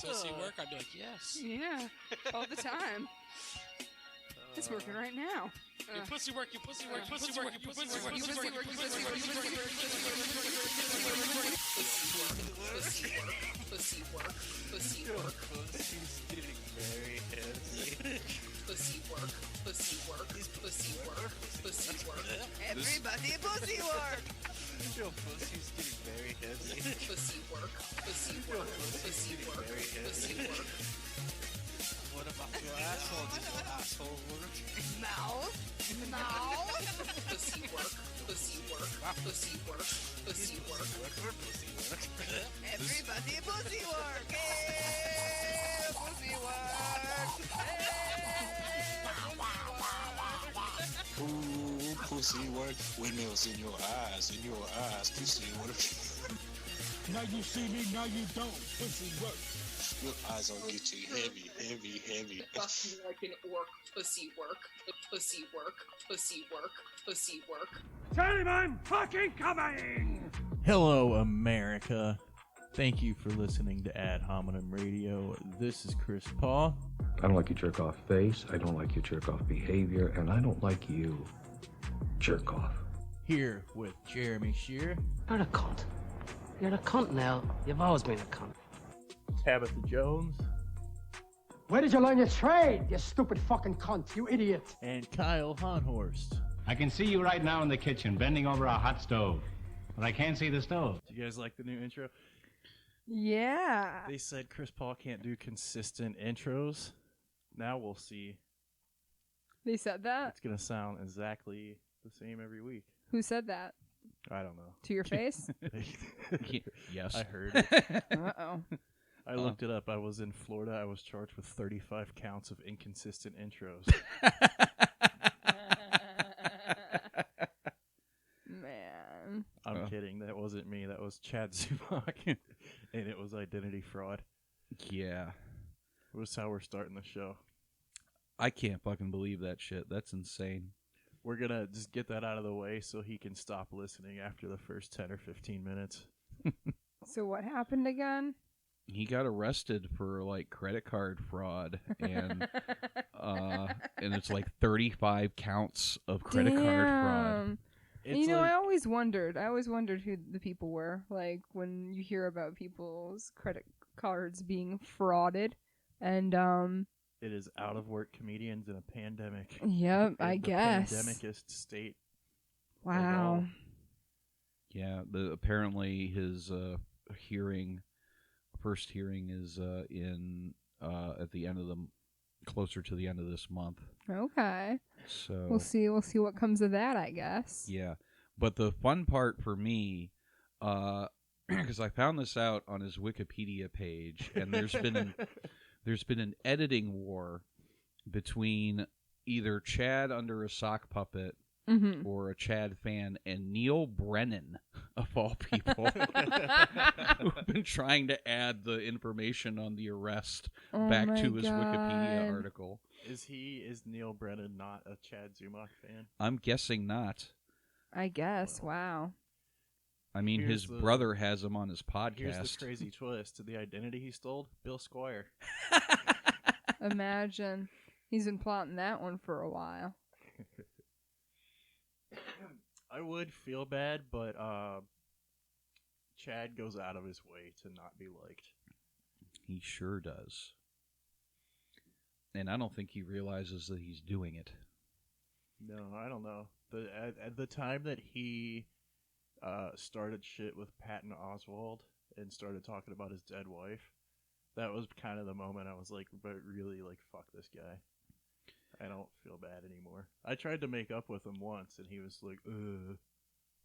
pussy work? I'd be like, yes. Yeah, all the time. It's working right now. Your pussy work, your pussy work, your pussy work, your pussy work, your pussy work, your pussy work, your pussy work, pussy work, pussy's getting very heavy. Pussy work, pussy work, pussy work, pussy work. Everybody pussy work. Your pussy's getting very heavy. Pussy work, pussy work, pussy work, pussy work. What about your asshole? Does your asshole work? Mouth. Pussy work, pussy work, pussy work, pussy work, pussy work. Everybody pussy work. Hey, pussy work. Ooh, pussy work. Windmills in your eyes, pussy work. Now you see me, now you don't. Pussy work. Your eyes will get you heavy, heavy, heavy. Fucking like an orc. Pussy work, pussy work, pussy work, pussy work. Tell him I'm fucking coming! Hello, America. Thank you for listening to Ad Hominem Radio. This is Chris Paul. I don't like your jerk-off face, I don't like your jerk-off behavior, and I don't like you. Jerk off. Here with Jeremy Shear. You're a cunt. You're a cunt now. You've always been a cunt. Tabitha Jones. Where did you learn your trade, you stupid fucking cunt, you idiot? And Kyle Honhorst. I can see you right now in the kitchen, bending over a hot stove. But I can't see the stove. Do you guys like the new intro? Yeah. They said Chris Paul can't do consistent intros. Now we'll see. They said that? It's going to sound exactly the same every week. Who said that? I don't know. To your face? Yes. I heard it. Uh-oh. I looked it up. I was in Florida. I was charged with 35 counts of inconsistent intros. Man. I'm kidding. That wasn't me. That was Chad Zumach. And it was identity fraud. Yeah. It was how we're starting the show. I can't fucking believe that shit. That's insane. We're going to just get that out of the way so he can stop listening after the first 10 or 15 minutes. So what happened again? He got arrested for like credit card fraud and it's like 35 counts of credit card fraud. You know, I always wondered who the people were. Like when you hear about people's credit cards being frauded, and it is out of work comedians in a pandemic. Yep, I guess. Pandemicist state. Wow. Yeah, apparently his first hearing is in at the end of closer to the end of this month. Okay. So we'll see what comes of that, I guess. Yeah. But the fun part for me, because I found this out on his Wikipedia page, and there's been an editing war between either Chad under a sock puppet or a Chad fan and Neil Brennan, of all people, who've been trying to add the information on the arrest back to his Wikipedia article. Is Neil Brennan not a Chad Zumach fan? I'm guessing not. I guess. Wow. I mean, his brother has him on his podcast. Here's the crazy twist. The identity he stole, Bill Squire. Imagine. He's been plotting that one for a while. I would feel bad, but Chad goes out of his way to not be liked. He sure does. And I don't think he realizes that he's doing it. No, I don't know. At the time that he started shit with Patton Oswalt and started talking about his dead wife, that was kind of the moment I was like, but really, like, fuck this guy. I don't feel bad anymore. I tried to make up with him once, and he was like,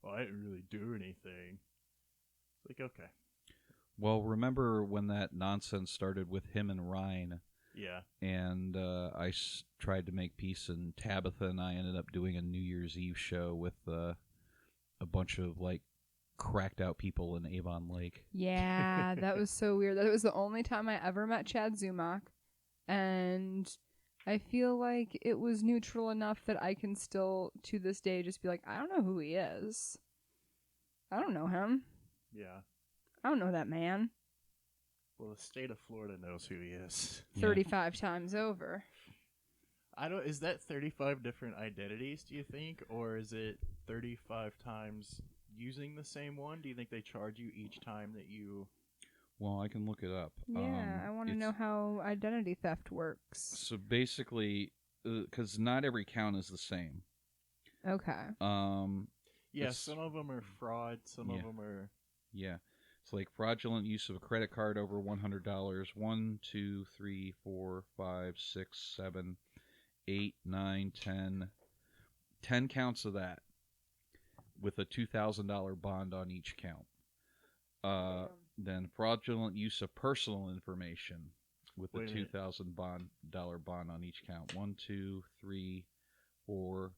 well, I didn't really do anything. It's like, okay. Well, remember when that nonsense started with him and Ryan? Yeah. And I tried to make peace, and Tabitha and I ended up doing a New Year's Eve show with a bunch of, like, cracked out people in Avon Lake. Yeah, that was so weird. That was the only time I ever met Chad Zumach, and I feel like it was neutral enough that I can still, to this day, just be like, I don't know who he is. I don't know him. Yeah. I don't know that man. Well, the state of Florida knows who he is. 35 times over. Is that 35 different identities, do you think? Or is it 35 times using the same one? Do you think they charge you each time that you... Well, I can look it up. Yeah, I want to know how identity theft works. So basically, because not every count is the same. Okay. Yeah, some of them are fraud, some of them are... Yeah. It's like fraudulent use of a credit card over $100. 1, 2, 3, 4, 5, 6, 7, 8, 9, 10. 10 counts of that with a $2,000 bond on each count. Then fraudulent use of personal information with a $2,000 bond on each count. 1, 2, 3, 4,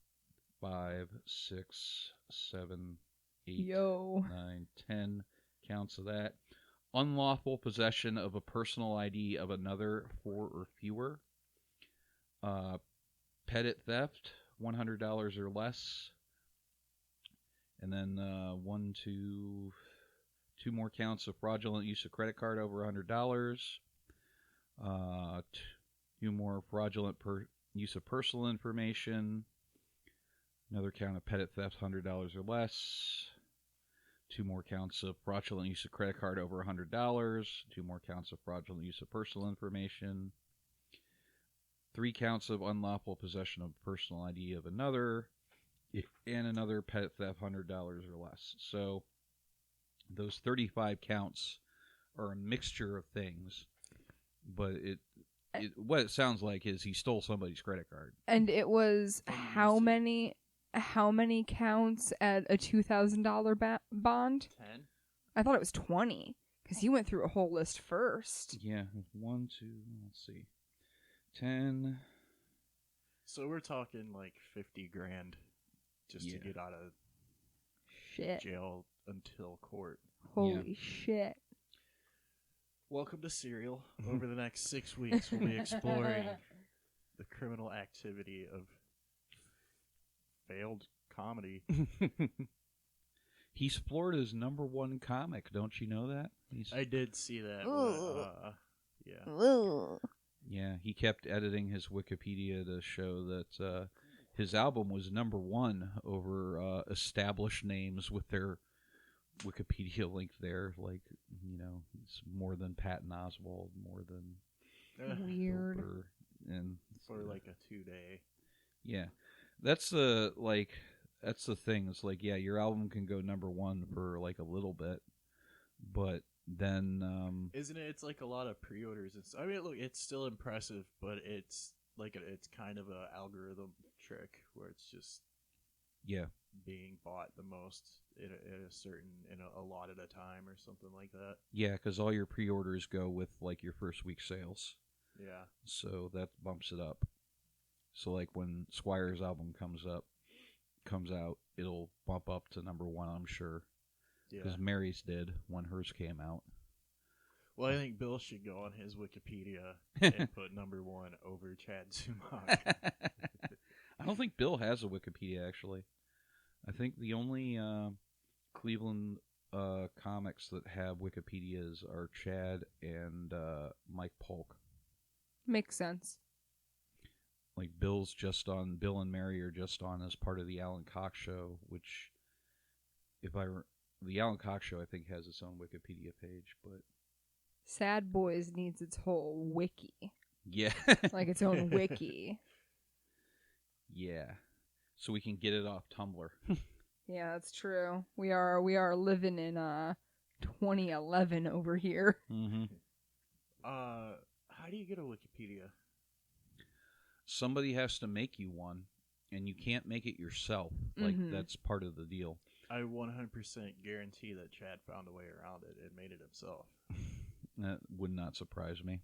5, 6, 7, 8, 9, 10 counts of that. Unlawful possession of a personal ID of another, 4 or fewer. Petty theft, $100 or less. And then 2 more counts of fraudulent use of credit card over $100. 2 more fraudulent use of personal information. Another count of petty theft, $100 or less. 2 more counts of fraudulent use of credit card over $100. 2 more counts of fraudulent use of personal information. 3 counts of unlawful possession of personal ID of another. And another petty theft, $100 or less. So those 35 counts are a mixture of things. But what it sounds like is he stole somebody's credit card. And it was how many counts at a $2,000 bond? 10. I thought it was 20 because he went through a whole list first. Yeah, 1, 2, let's see, 10. So we're talking like 50 grand just to get out of jail until court. Holy shit. Welcome to Serial. Over the next 6 weeks, we'll be exploring the criminal activity of failed comedy. He's Florida's #1 comic. Don't you know that? I did see that. Yeah. Yeah, he kept editing his Wikipedia to show that his album was #1 over established names with their Wikipedia link there. Like, it's more than Patton Oswalt, more than weird. Doper, and for like a 2-day. Yeah. That's the thing. It's like, yeah, your album can go #1 for like a little bit, but then isn't it? It's like a lot of pre-orders. I mean, look, it's still impressive, but it's like it's kind of a algorithm trick where it's just being bought the most in a lot at a time or something like that. Yeah, because all your pre-orders go with like your first week sales. Yeah. So that bumps it up. So like when Squire's album comes out, it'll bump up to #1, I'm sure. Because Mary's did when hers came out. Well, I think Bill should go on his Wikipedia and put #1 over Chad Zumock. I don't think Bill has a Wikipedia, actually. I think the only Cleveland comics that have Wikipedias are Chad and Mike Polk. Makes sense. Like Bill and Mary are just on as part of the Alan Cox Show, which the Alan Cox Show I think has its own Wikipedia page, but Sad Boys needs its whole wiki. Yeah. Like its own wiki. Yeah. So we can get it off Tumblr. Yeah, that's true. We are living in 2011 over here. Mm-hmm. How do you get a Wikipedia? Somebody has to make you one, and you can't make it yourself. Like, that's part of the deal. I 100% guarantee that Chad found a way around it and made it himself. That would not surprise me.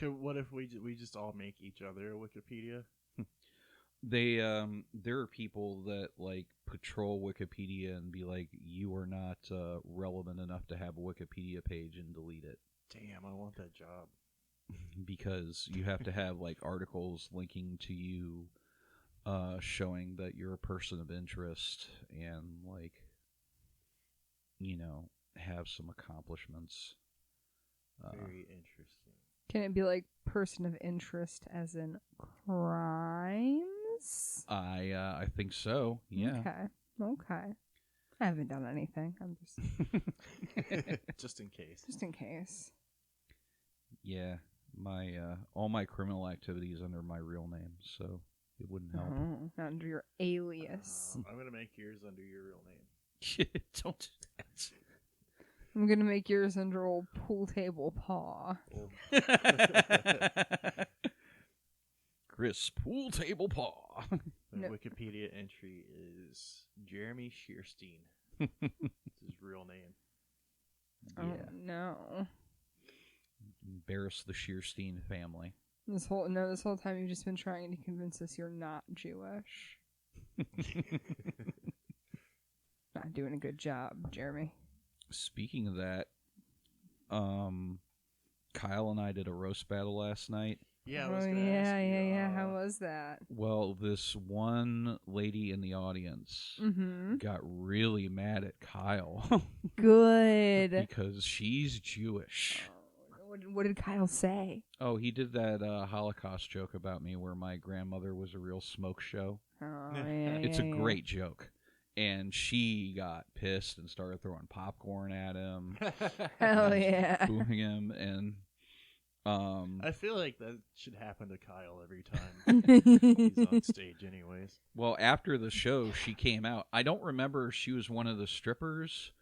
What if we just all make each other a Wikipedia? There are people that like patrol Wikipedia and be like, you are not relevant enough to have a Wikipedia page, and delete it. Damn, I want that job. Because you have to have like articles linking to you, showing that you're a person of interest, and like, have some accomplishments. Very interesting. Can it be like person of interest as in crimes? I think so. Yeah. Okay. I haven't done anything. I'm just Just in case. Just in case. Yeah. My all my criminal activity is under my real name, so it wouldn't help. Oh, not under your alias. I'm gonna make yours under your real name. Don't do that. I'm gonna make yours under old pool table paw. Chris Pool Table Paw. The No. Wikipedia entry is Jeremy Shearstein. It's his real name. Oh no. Embarrass the Shearstein family. This whole time you've just been trying to convince us you're not Jewish. Not doing a good job, Jeremy. Speaking of that, Kyle and I did a roast battle last night. Yeah, I was gonna ask you, Yeah. How was that? Well, this one lady in the audience got really mad at Kyle. Good. Because she's Jewish. What did Kyle say? Oh, he did that Holocaust joke about me where my grandmother was a real smoke show. Oh, yeah. It's a great joke. And she got pissed and started throwing popcorn at him. Hell yeah. Booing him. And I feel like that should happen to Kyle every time he's on stage anyways. Well, after the show, she came out. I don't remember if she was one of the strippers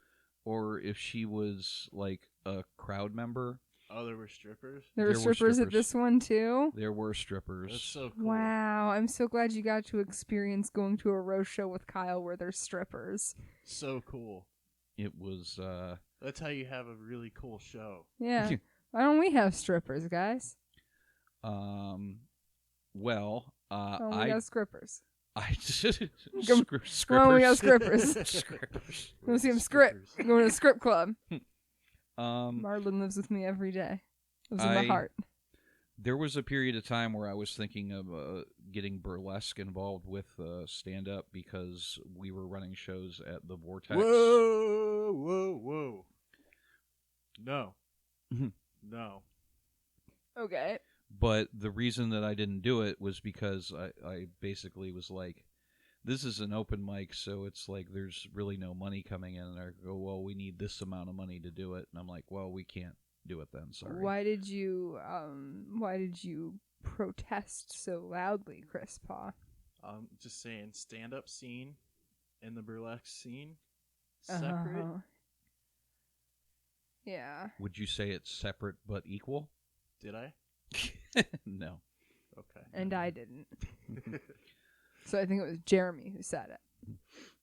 or if she was like a crowd member. Oh, there were strippers? There were strippers at this one, too? There were strippers. That's so cool. Wow. I'm so glad you got to experience going to a roast show with Kyle where there's strippers. So cool. It was, That's how you have a really cool show. Yeah. Why don't we have strippers, guys? well, we got scrippers. I just... Come on, we got scrippers. Scrippers. Go see him script. Going to a script club. Um, Marlon lives with me every day. Lives in my heart. There was a period of time where I was thinking of getting burlesque involved with stand-up because we were running shows at the Vortex. Whoa. No. No. Okay. But the reason that I didn't do it was because I basically was like, this is an open mic, so it's like there's really no money coming in. And I go, well, we need this amount of money to do it. And I'm like, well, we can't do it then. Sorry. Why did you protest so loudly, Chris Paw? Just saying, stand-up scene and the burlesque scene separate. Yeah. Would you say it's separate but equal? Did I? No. Okay. And I didn't. So I think it was Jeremy who said it.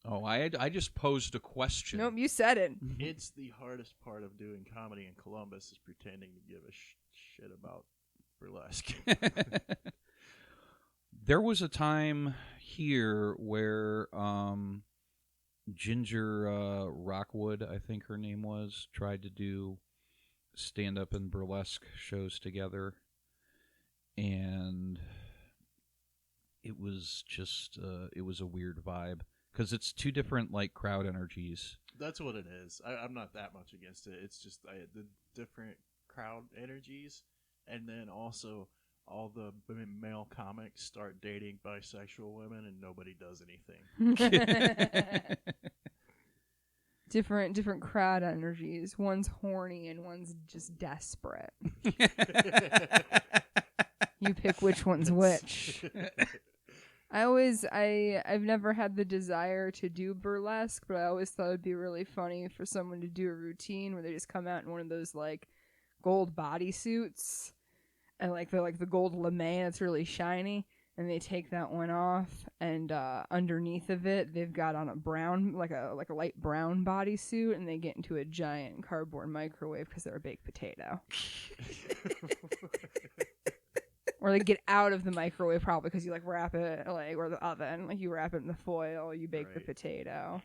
Oh, I just posed a question. Nope, you said it. It's the hardest part of doing comedy in Columbus is pretending to give a shit about burlesque. There was a time here where Ginger Rockwood, I think her name was, tried to do stand-up and burlesque shows together. And it was just, it was a weird vibe. Because it's two different, like, crowd energies. That's what it is. I'm not that much against it. It's just the different crowd energies. And then also, all the male comics start dating bisexual women and nobody does anything. Different crowd energies. One's horny and one's just desperate. You pick which one's which. I've never had the desire to do burlesque, but I always thought it'd be really funny for someone to do a routine where they just come out in one of those like gold bodysuits and like the gold lame that's really shiny, and they take that one off, and underneath of it they've got on a brown like a light brown bodysuit, and they get into a giant cardboard microwave because they're a baked potato. Or they get out of the microwave probably because you like wrap it like, or the oven, like you wrap it in the foil, you bake the potato.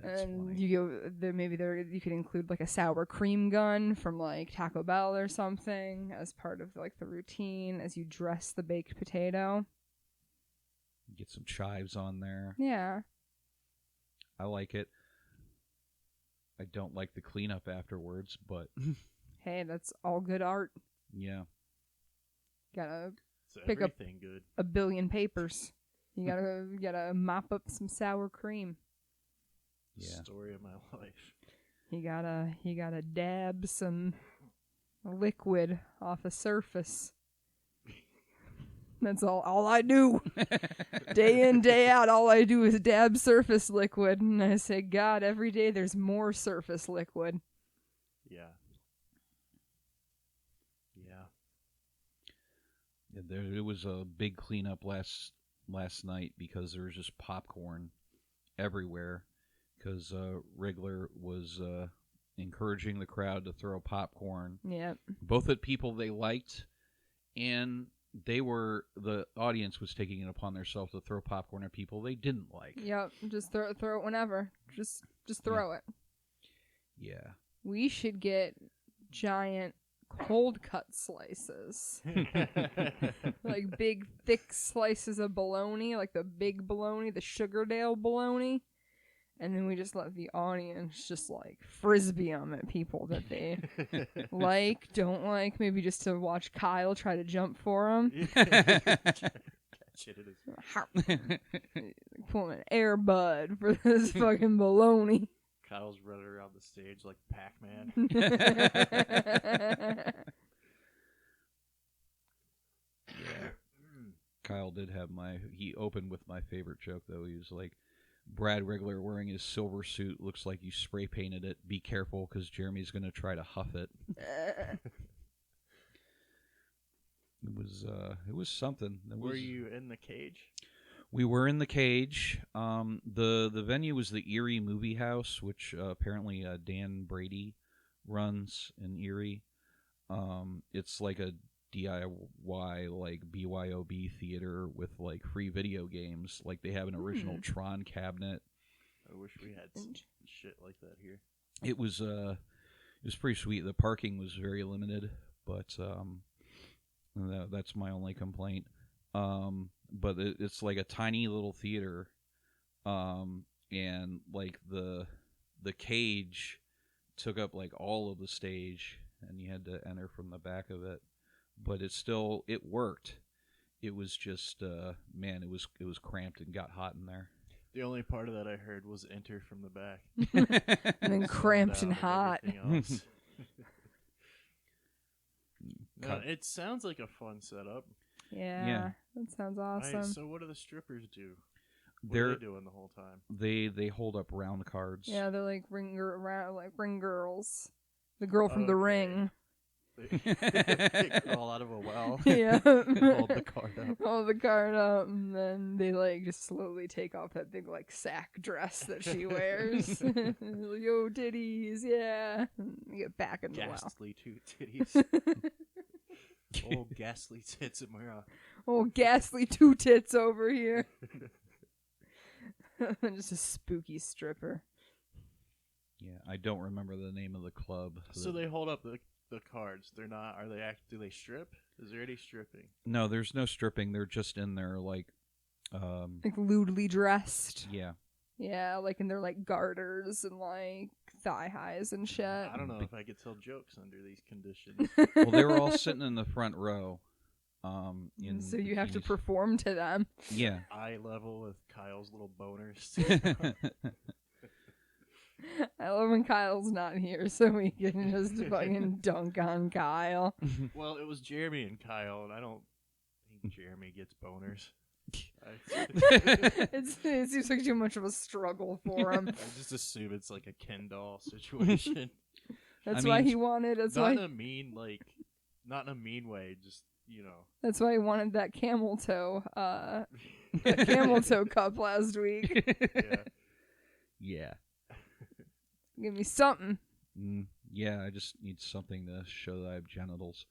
That's and funny. you go there. Maybe you could include like a sour cream gun from like Taco Bell or something as part of like the routine as you dress the baked potato. Get some chives on there. Yeah. I like it. I don't like the cleanup afterwards, but Hey, that's all good art. Yeah. Gotta It's pick up everything good. a billion papers. You gotta mop up some sour cream. Yeah. Story of my life. You gotta dab some liquid off a surface. That's all I do. Day in, day out, all I do is dab surface liquid. And I say, God, every day there's more surface liquid. Yeah. It was a big cleanup last night because there was just popcorn everywhere. Because Wriggler was encouraging the crowd to throw popcorn. Yep. Both at people they liked, and the audience was taking it upon themselves to throw popcorn at people they didn't like. Yep. Just throw it whenever. Just throw it. Yeah. We should get giant cold cut slices. Like big thick slices of bologna, like the big bologna, the Sugardale bologna. And then we just let the audience just like frisbee them at people that they like, don't like, maybe just to watch Kyle try to jump for them. Pull an Air Bud for this fucking baloney. Kyle's running around the stage like Pac-Man. Yeah. Kyle did have he opened with my favorite joke, though. He was like, Brad Wriggler wearing his silver suit looks like you spray painted it. Be careful, because Jeremy's going to try to huff it. It was something. Were you in the cage? We were in the cage. The venue was the Erie Movie House, which apparently Dan Brady runs in Erie. It's like a DIY, like BYOB theater with like free video games. Like they have an original Tron cabinet. I wish we had some shit like that here. It was pretty sweet. The parking was very limited, but that's my only complaint. But it's like a tiny little theater, and like the cage took up like all of the stage, and you had to enter from the back of it. But it worked. It was just man, it was cramped and got hot in there. The only part of that I heard was enter from the back. And then cramped and hot. No, it sounds like a fun setup. Yeah. That sounds awesome. So what do the strippers do? What They're are they doing the whole time? They hold up round cards. Yeah, they're like ring girls. The girl from The Ring. They crawl out of a well. Yeah. Hold the card up. Hold the card up, and then they like just slowly take off that big like sack dress that she wears. Yo, titties, yeah. And you get back in the well. Ghastly titties. Oh, ghastly tits in my eye. Oh, ghastly two tits over here. Just a spooky stripper. Yeah, I don't remember the name of the club. So they hold up the cards. They're not. Are they? Do they strip? Is there any stripping? No, there's no stripping. They're just in there like lewdly dressed. Yeah. Yeah, like in their like garters and like thigh highs and shit. I don't know if I could tell jokes under these conditions. Well, they were all sitting in the front row. So you have to perform to them. Yeah. Eye level with Kyle's little boners. I love when Kyle's not here, so we can just fucking dunk on Kyle. Well, it was Jeremy and Kyle, and I don't think Jeremy gets boners. It seems like too much of a struggle for him. I just assume it's like a Ken doll situation. That's why he wanted. Not in a mean way. Just That's why he wanted that camel toe. That camel toe cup last week. Yeah. Give me something. Yeah, I just need something to show that I have genitals.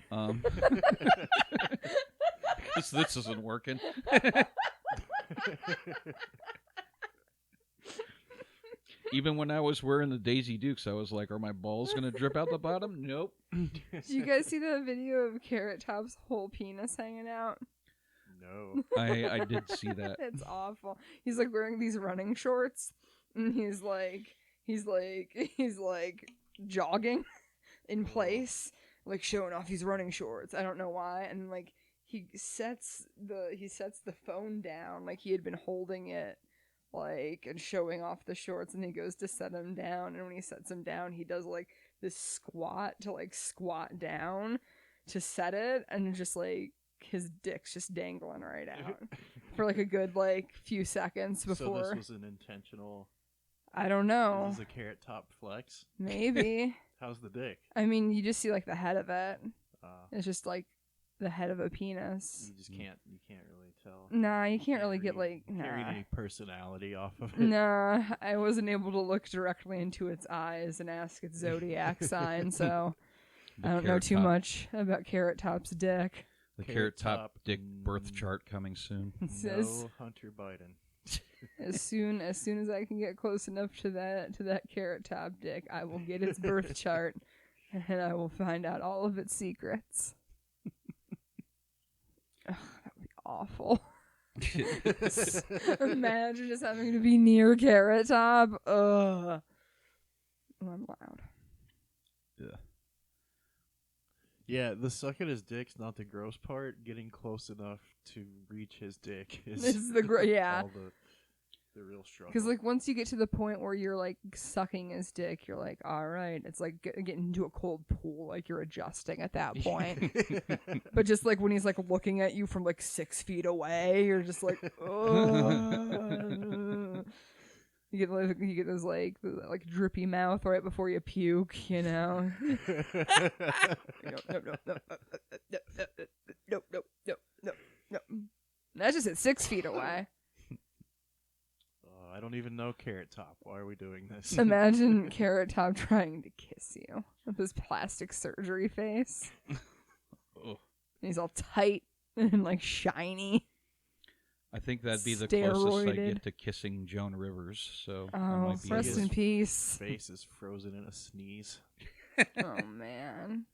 Because this isn't working. Even when I was wearing the Daisy Dukes, I was like, are my balls going to drip out the bottom? Nope. Did you guys see the video of Carrot Top's whole penis hanging out? No. I did see that. It's awful. He's like wearing these running shorts, and he's like jogging in place, like showing off his running shorts. I don't know why. And like he sets the phone down, like he had been holding it, like, and showing off the shorts, and he goes to set him down, and when he sets him down, he does like this squat to like squat down to set it, and just like his dick's just dangling right out for like a good like few seconds before. So this was an intentional. I don't know. Is this a Carrot Top flex? Maybe. How's the dick? I mean, you just see like the head of it. It's just like the head of a penis. You just can't. You can't really tell. Nah, you can't really get like. Can't read any personality off of it. Nah, I wasn't able to look directly into its eyes and ask its zodiac sign, so I don't know too much about Carrot Top's dick. The Carrot Top dick birth chart coming soon. No Hunter Biden. As soon as I can get close enough to that Carrot Top dick, I will get its birth chart, and I will find out all of its secrets. Ugh, that would be awful. Imagine just having to be near Carrot Top. Ugh. I'm loud. Yeah. Yeah, the suck at his dick's not the gross part. Getting close enough to reach his dick is yeah. all the real struggle. Because like once you get to the point where you're like sucking his dick, you're like, all right, it's like getting into a cold pool, like you're adjusting at that point. But just like when he's like looking at you from like 6 feet away, you're just like, oh. You get those like drippy mouth right before you puke, you know. No. That's just at 6 feet away. I don't even know Carrot Top. Why are we doing this? Imagine Carrot Top trying to kiss you with his plastic surgery face. Oh. He's all tight and like shiny. I think that'd be the closest I get to kissing Joan Rivers. So oh, rest in peace. Face is frozen in a sneeze. Oh man.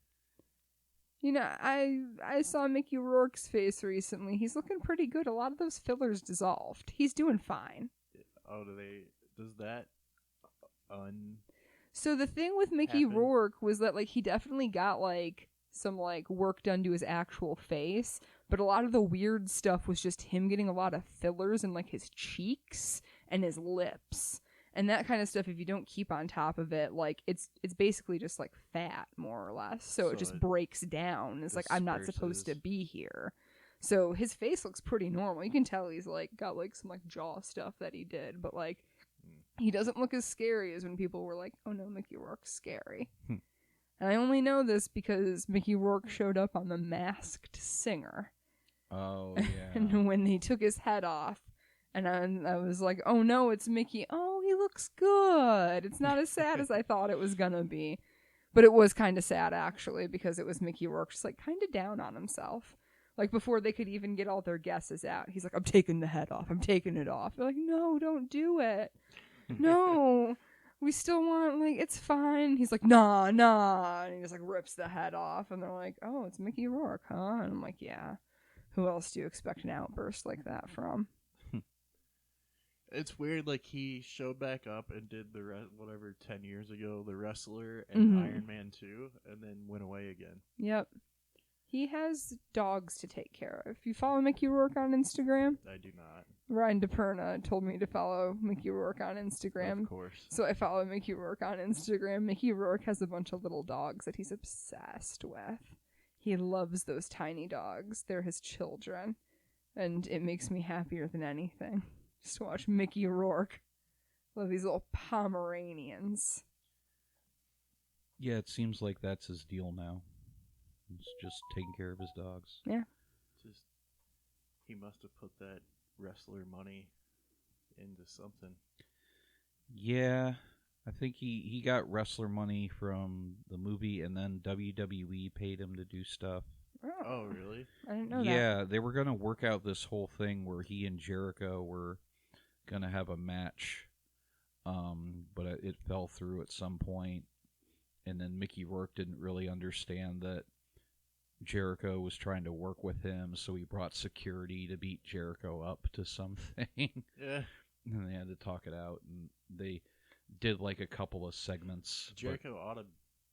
You know, I saw Mickey Rourke's face recently. He's looking pretty good. A lot of those fillers dissolved. He's doing fine. Oh, does that So the thing with Mickey Rourke was that like he definitely got like some like work done to his actual face, but a lot of the weird stuff was just him getting a lot of fillers in like his cheeks and his lips. And that kind of stuff, if you don't keep on top of it, like it's basically just like fat, more or less. So it just breaks down. It's like, I'm not supposed to be here. So his face looks pretty normal. You can tell he's like got like some like jaw stuff that he did, but like he doesn't look as scary as when people were like, oh no, Mickey Rourke's scary. And I only know this because Mickey Rourke showed up on The Masked Singer. Oh, yeah. And when he took his head off, and I was like, oh no, it's Mickey. Oh, he looks good. It's not as sad as I thought it was gonna be. But it was kind of sad, actually, because it was Mickey Rourke just like kind of down on himself. Like, before they could even get all their guesses out, he's like, I'm taking the head off. I'm taking it off. They're like, no, don't do it. No. We still want, like, it's fine. He's like, nah. And he just, like, rips the head off. And they're like, oh, it's Mickey Rourke, huh? And I'm like, yeah. Who else do you expect an outburst like that from? It's weird, like, he showed back up and did the, 10 years ago, The Wrestler and Iron Man 2, and then went away again. Yep. He has dogs to take care of. You follow Mickey Rourke on Instagram? I do not. Ryan DePerna told me to follow Mickey Rourke on Instagram. Of course. So I follow Mickey Rourke on Instagram. Mickey Rourke has a bunch of little dogs that he's obsessed with. He loves those tiny dogs. They're his children. And it makes me happier than anything. Just to watch Mickey Rourke. Love these little Pomeranians. Yeah, it seems like that's his deal now. It's just taking care of his dogs. Yeah. He must have put that wrestler money into something. Yeah. I think he got wrestler money from the movie, and then WWE paid him to do stuff. Oh, really? I didn't know that. Yeah, they were going to work out this whole thing where he and Jericho were going to have a match, but it fell through at some point. And then Mickey Rourke didn't really understand that Jericho was trying to work with him, so he brought security to beat Jericho up to something. Yeah. And they had to talk it out, and they did like a couple of segments. Jericho ought to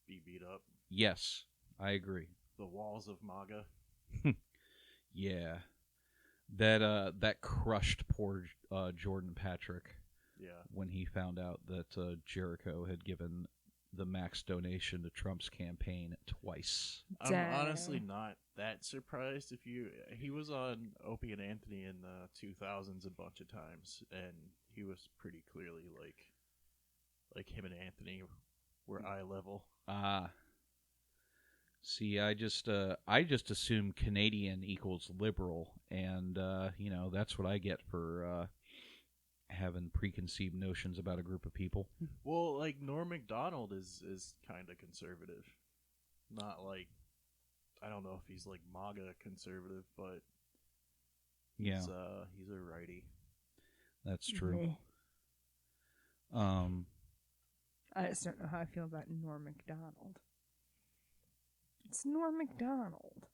be beat up. Yes, I agree. The walls of MAGA. Yeah. That crushed poor Jordan Patrick. Yeah. When he found out that Jericho had given the max donation to Trump's campaign twice. I'm honestly not that surprised. He was on Opie and Anthony in the 2000s a bunch of times, and he was pretty clearly like him and Anthony were eye level. See, I just assume Canadian equals liberal, and that's what I get for having preconceived notions about a group of people. Well, like Norm Macdonald is kind of conservative, not like, I don't know if he's like MAGA conservative, but he's a righty. That's true. I just don't know how I feel about Norm Macdonald. It's Norm Macdonald.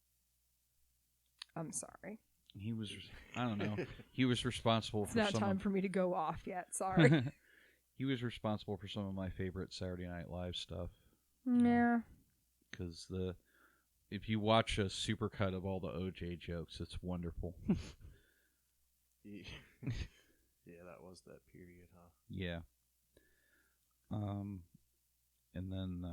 I'm sorry. He was, I don't know. He was responsible It's for not some time of, for me to go off yet. Sorry. He was responsible for some of my favorite Saturday Night Live stuff. Yeah. Because if you watch a supercut of all the OJ jokes, it's wonderful. Yeah, that was that period, huh? Yeah. And then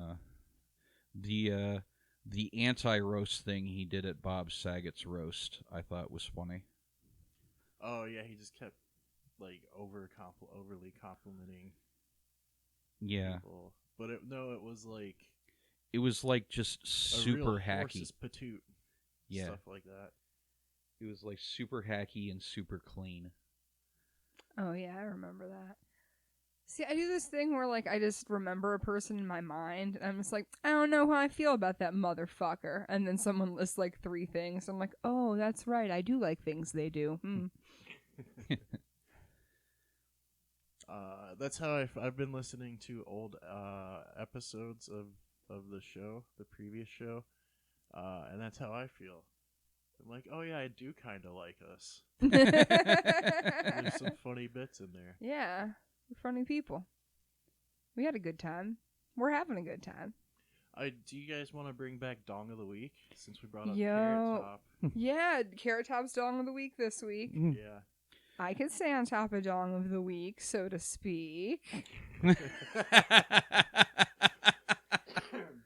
the anti-roast thing he did at Bob Saget's roast, I thought was funny. Oh yeah, he just kept like overly complimenting. Yeah. People. But it was like just super hacky. Patoot. Yeah. Stuff like that. It was like super hacky and super clean. Oh yeah, I remember that. See, I do this thing where, like, I just remember a person in my mind, and I'm just like, I don't know how I feel about that motherfucker. And then someone lists, like, 3 things. I'm like, oh, that's right. I do like things they do. That's how I've been listening to old episodes of the show, the previous show, and that's how I feel. I'm like, oh yeah, I do kind of like us. There's some funny bits in there. Yeah. We're funny people. We had a good time. We're having a good time. Do you guys want to bring back Dong of the Week since we brought up Carrot Top? Yeah, Carrot Top's Dong of the Week this week. Yeah. I can stay on top of Dong of the Week, so to speak.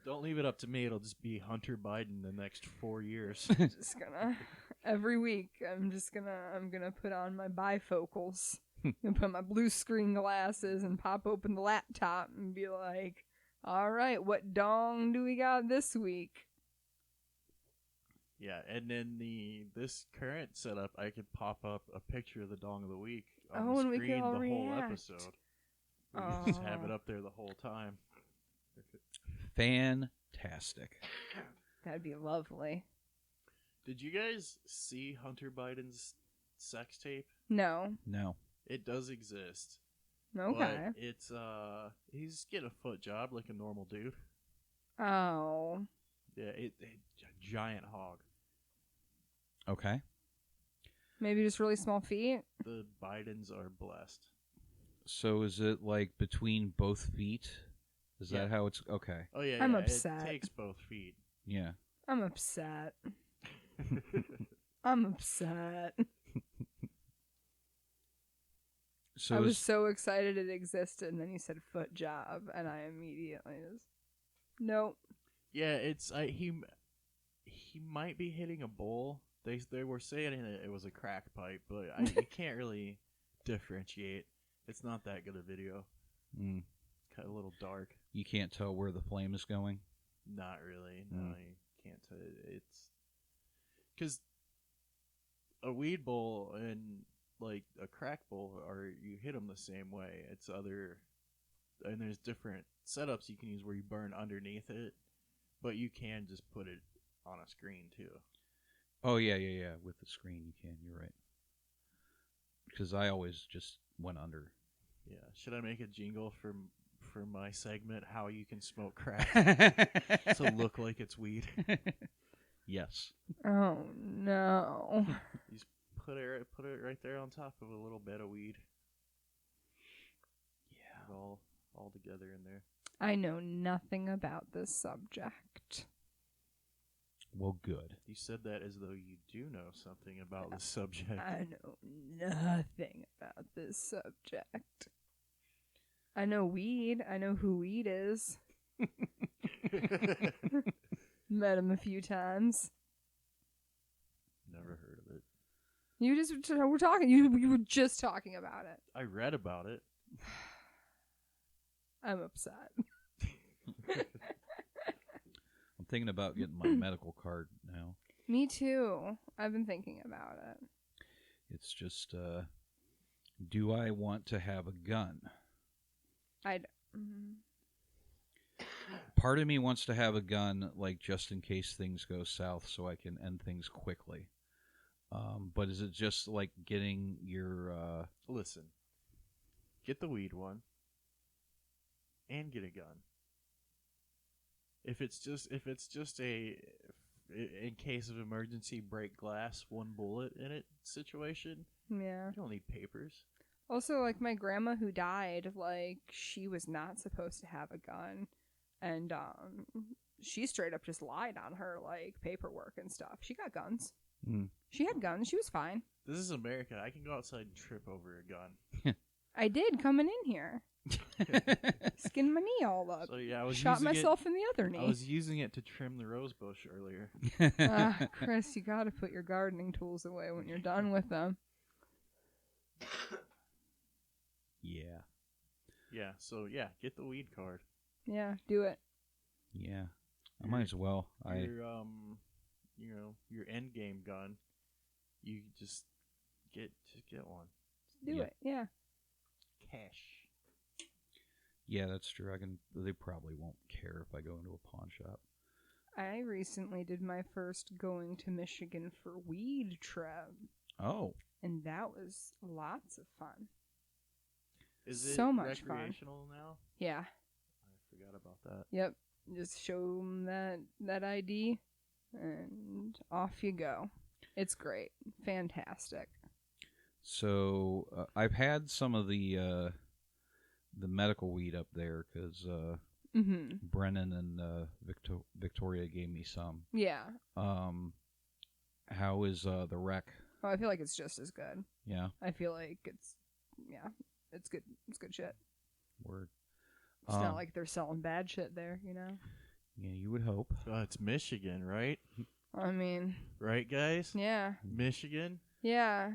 Don't leave it up to me. It'll just be Hunter Biden the next 4 years. Just gonna every week. I'm gonna put on my bifocals. And put my blue screen glasses and pop open the laptop and be like, all right, what dong do we got this week? Yeah, and then this current setup, I could pop up a picture of the Dong of the Week on the and we screen could all the whole react. episode. We could just have it up there the whole time. Fantastic. That'd be lovely. Did you guys see Hunter Biden's sex tape? No. It does exist. Okay. But it's he's getting a foot job like a normal dude. Oh. Yeah, a giant hog. Okay. Maybe just really small feet? The Bidens are blessed. So is it like between both feet? Is that how it's okay? Oh yeah, I'm upset. It takes both feet. Yeah. I'm upset. I'm upset. So I was so excited it existed, and then you said foot job, and I immediately just nope. Yeah, it's he might be hitting a bowl. They were saying it was a crack pipe, but you can't really differentiate. It's not that good a video. Mm. Kind of a little dark. You can't tell where the flame is going? Not really. No, you can't tell. It's because a weed bowl and like a crack bowl you hit them the same way. It's and there's different setups you can use where you burn underneath it, but you can just put it on a screen too. Oh yeah. With the screen you can. You're right. Because I always just went under. Yeah. Should I make a jingle for my segment? How you can smoke crack to look like it's weed? Yes. Oh no. You just put it right there on top of a little bed of weed. Yeah. It's all together in there. I know nothing about this subject. Well, good. You said that as though you do know something about the subject. I know nothing about this subject. I know weed. I know who weed is. Met him a few times. Never heard of it. You just were talking. You were just talking about it. I read about it. I'm upset. I'm thinking about getting my medical card now. Me too. I've been thinking about it. It's just, do I want to have a gun? Part of me wants to have a gun, like, just in case things go south so I can end things quickly. But is it just like getting your... Listen. Get the weed one. And get a gun. If it's just a... in case of emergency, break glass, one bullet in it situation. Yeah. You don't need papers. Also, like, my grandma who died, like, she was not supposed to have a gun. And, she straight up just lied on her, like, paperwork and stuff. She got guns. Mm. She had guns. She was fine. This is America. I can go outside and trip over a gun. I did coming in here. Skinned my knee all up. So, yeah, I was shot using myself in the other knee. I was using it to trim the rose bush earlier. Chris, you gotta put your gardening tools away when you're done with them. Yeah. Yeah, so, yeah, get the weed card. Yeah, do it. Yeah. I might as well. Your end game gun, you just get one. Do it, yeah. Cash. Yeah, that's true. They probably won't care if I go into a pawn shop. I recently did my first going to Michigan for weed trip. Oh. And that was lots of fun. Is it so much recreational fun. now? Yeah. I forgot about that. Yep. Just show them that ID, and off you go. It's great. Fantastic. So I've had some of the medical weed up there because Brennan and Victoria gave me some. Yeah. How is the rec? Oh, I feel like it's just as good. Yeah. I feel like it's good. It's good shit. Word. It's not like they're selling bad shit there, you know? Yeah, you would hope. It's Michigan, right? I mean... Right, guys? Yeah. Michigan? Yeah.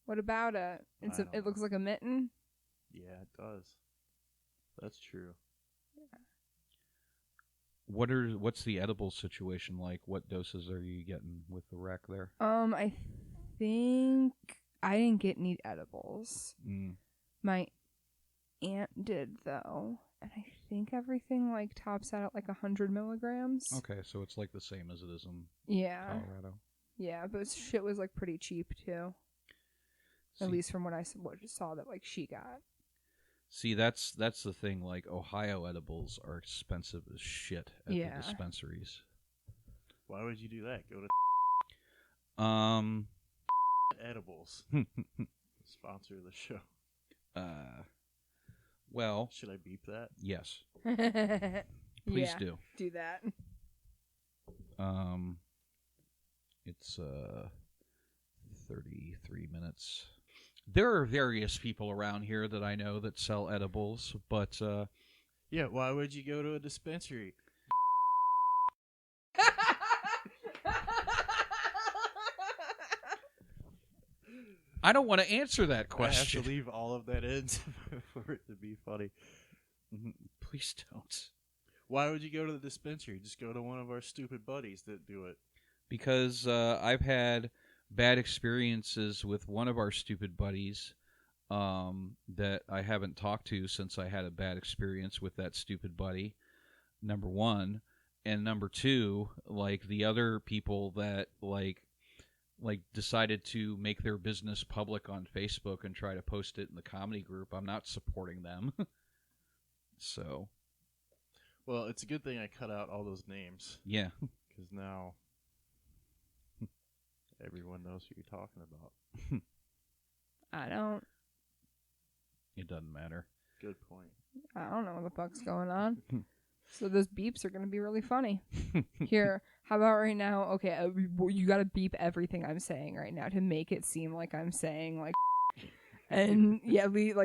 What about it? It looks like a mitten? Yeah, it does. That's true. Yeah. What's the edible situation like? What doses are you getting with the rec there? I think I didn't get any edibles. My aunt did, though. And I think everything like tops out at like 100 milligrams. Okay, so it's like the same as it is in Colorado. Yeah, but shit was like pretty cheap too. At least from what I saw that like she got. See, that's the thing. Like Ohio edibles are expensive as shit at the dispensaries. Why would you do that? Go to edibles. Sponsor of the show. Well, should I beep that? Yes. Please do. Do that. It's 33 minutes. There are various people around here that I know that sell edibles, but yeah, why would you go to a dispensary? I don't want to answer that question. I have to leave all of that in for it to be funny. Please don't. Why would you go to the dispensary? Just go to one of our stupid buddies that do it. Because I've had bad experiences with one of our stupid buddies that I haven't talked to since I had a bad experience with that stupid buddy, number one. And number two, like the other people that like decided to make their business public on Facebook and try to post it in the comedy group. I'm not supporting them. So. Well, it's a good thing I cut out all those names. Yeah. Because now everyone knows who you're talking about. I don't. It doesn't matter. Good point. I don't know what the fuck's going on. So those beeps are going to be really funny. Here, how about right now? Okay, you got to beep everything I'm saying right now to make it seem like I'm saying like, and yeah, leave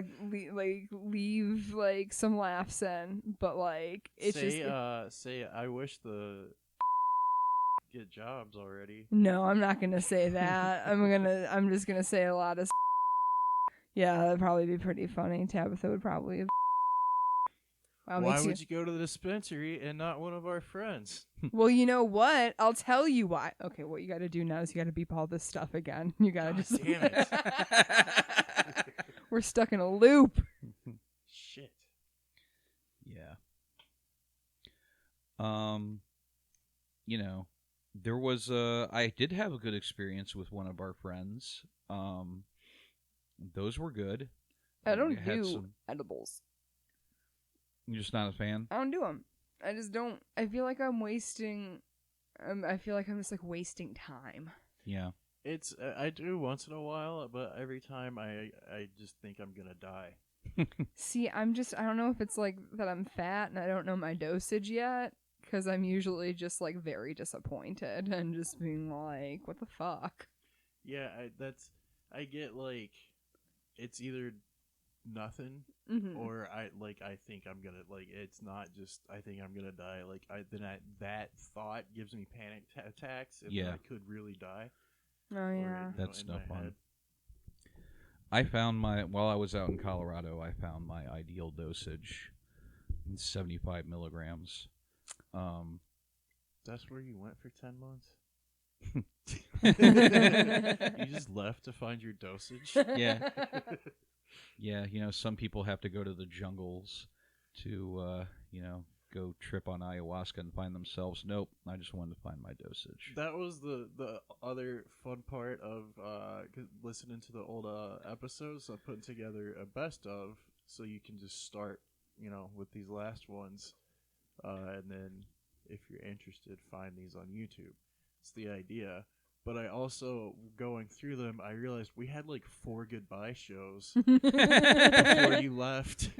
like some laughs in, but like it's say I wish the get jobs already. No, I'm not gonna say that. I'm just gonna say a lot of. Yeah, that'd probably be pretty funny. Tabitha would probably. Wow, Why would you go to the dispensary and not one of our friends? Well, you know what? I'll tell you why. Okay, what you got to do now is you got to beep all this stuff again. You got to just. Damn it! We're stuck in a loop. Shit. Yeah. You know, there was I did have a good experience with one of our friends. Those were good. I don't do edibles. You're just not a fan? I don't do them. I just don't. I feel like I'm wasting. I feel like I'm just like wasting time. Yeah. It's I do once in a while, but every time I just think I'm gonna die. See, I don't know if it's like that I'm fat and I don't know my dosage yet, because I'm usually just like very disappointed and just being like, what the fuck? Yeah, I get like, it's either nothing or I think I'm gonna, like, it's not just I think I'm gonna die, like that thought gives me panic attacks and I could really die. Oh yeah, that's no fun. I found while I was out in Colorado, I found my ideal dosage, 75 milligrams. That's where you went for 10 months? You just left to find your dosage? Yeah. Yeah, you know, some people have to go to the jungles to, you know, go trip on ayahuasca and find themselves. Nope, I just wanted to find my dosage. That was the other fun part of listening to the old episodes. I'm putting together a best of, so you can just start, you know, with these last ones. And then, if you're interested, find these on YouTube. It's the idea. But I also, going through them, I realized we had like 4 goodbye shows before you left.